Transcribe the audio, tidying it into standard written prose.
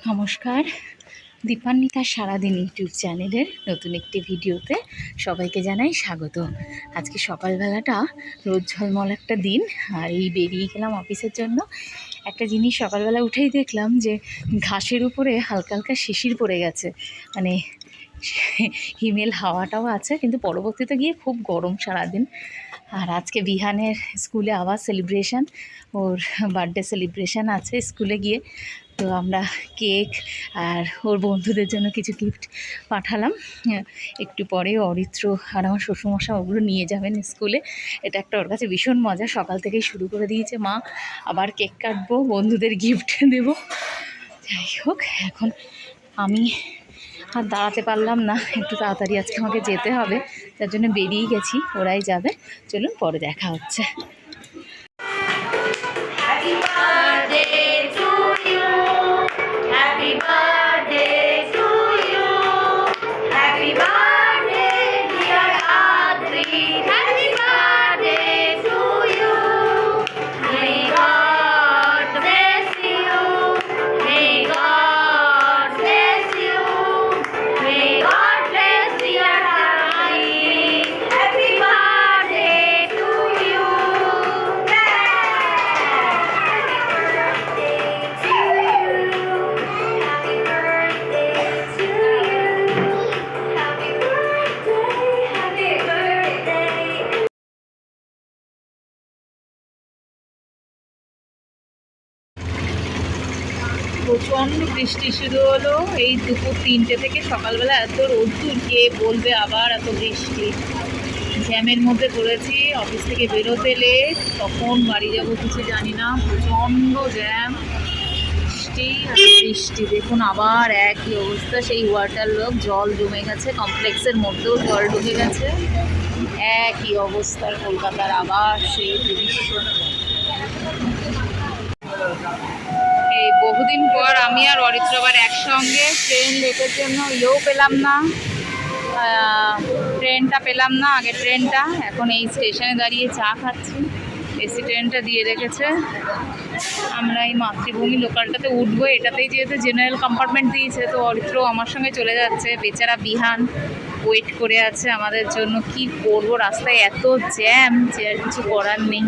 নমস্কার, দীপান্বিতার সারাদিন ইউটিউব চ্যানেলের নতুন একটি ভিডিওতে সবাইকে জানাই স্বাগত। আজকে সকালবেলাটা রোদ ঝলমল একটা দিন, আর এই বেরিয়ে গেলাম অফিসের জন্য। একটা জিনিস সকালবেলা উঠেই দেখলাম যে ঘাসের উপরে হালকা হালকা শিশির পড়ে গেছে, মানে হিমেল হাওয়াটাও আছে, কিন্তু পরবর্তীতে গিয়ে খুব গরম সারাদিন। আর আজকে বিহানের স্কুলে আবার সেলিব্রেশন, ওর বার্থডে সেলিব্রেশন আছে স্কুলে গিয়ে। তো আমরা কেক আর ওর বন্ধুদের জন্য কিছু গিফট পাঠালাম। একটু পরে অরিত্র আর আমার শ্বশুরমশাই ওগুলো নিয়ে যাবেন স্কুলে। এটা একটা ওর কাছে ভীষণ মজা, সকাল থেকেই শুরু করে দিয়েছে। মা আবার কেক কাটবো, বন্ধুদের গিফট দেব। যাই হোক, এখন আমি আর দাঁড়াতে পারলাম না, একটু তাড়াতাড়ি আজকে আমাকে যেতে হবে, তার জন্য বেরিয়ে গেছি, ওরাই যাবে। চলুন পরে দেখা হচ্ছে। প্রচণ্ড বৃষ্টি শুরু হলো এই দুপুর 3টে থেকে। সকালবেলা এত রোদ্দুর, কে বলবে আবার এত বৃষ্টি। জ্যামের মধ্যে পড়েছি, অফিস থেকে বেরোতে লেট, কখন বাড়ি যাব কিছু জানি না। প্রচণ্ড জ্যাম, বৃষ্টি আর বৃষ্টি। দেখুন আবার একই অবস্থা, সেই ওয়াটার লক, জল জমে গেছে, কমপ্লেক্সের মধ্যেও জল ঢুকে গেছে। একই অবস্থার কলকাতার আবার সেই দৃশ্য। এই বহুদিন পর আমি আর অরিত্র আবার একসঙ্গে। ট্রেন লেটের জন্য পেলাম না, ট্রেনটা পেলাম না, আগের ট্রেনটা। এখন এই স্টেশনে দাঁড়িয়ে চা খাচ্ছি, এসি ট্রেনটা দিয়ে রেখেছে। আমরা এই মাতৃভূমি লোকালটাতে উঠবো, এটাতেই যেহেতু জেনারেল কম্পার্টমেন্ট দিয়েছে, তো অরিত্র আমার সঙ্গে চলে যাচ্ছে। বেচারা বিহান ওয়েট করে আছে আমাদের জন্য। কি করবো, রাস্তায় এত জ্যাম যে আর কিছু করার নেই।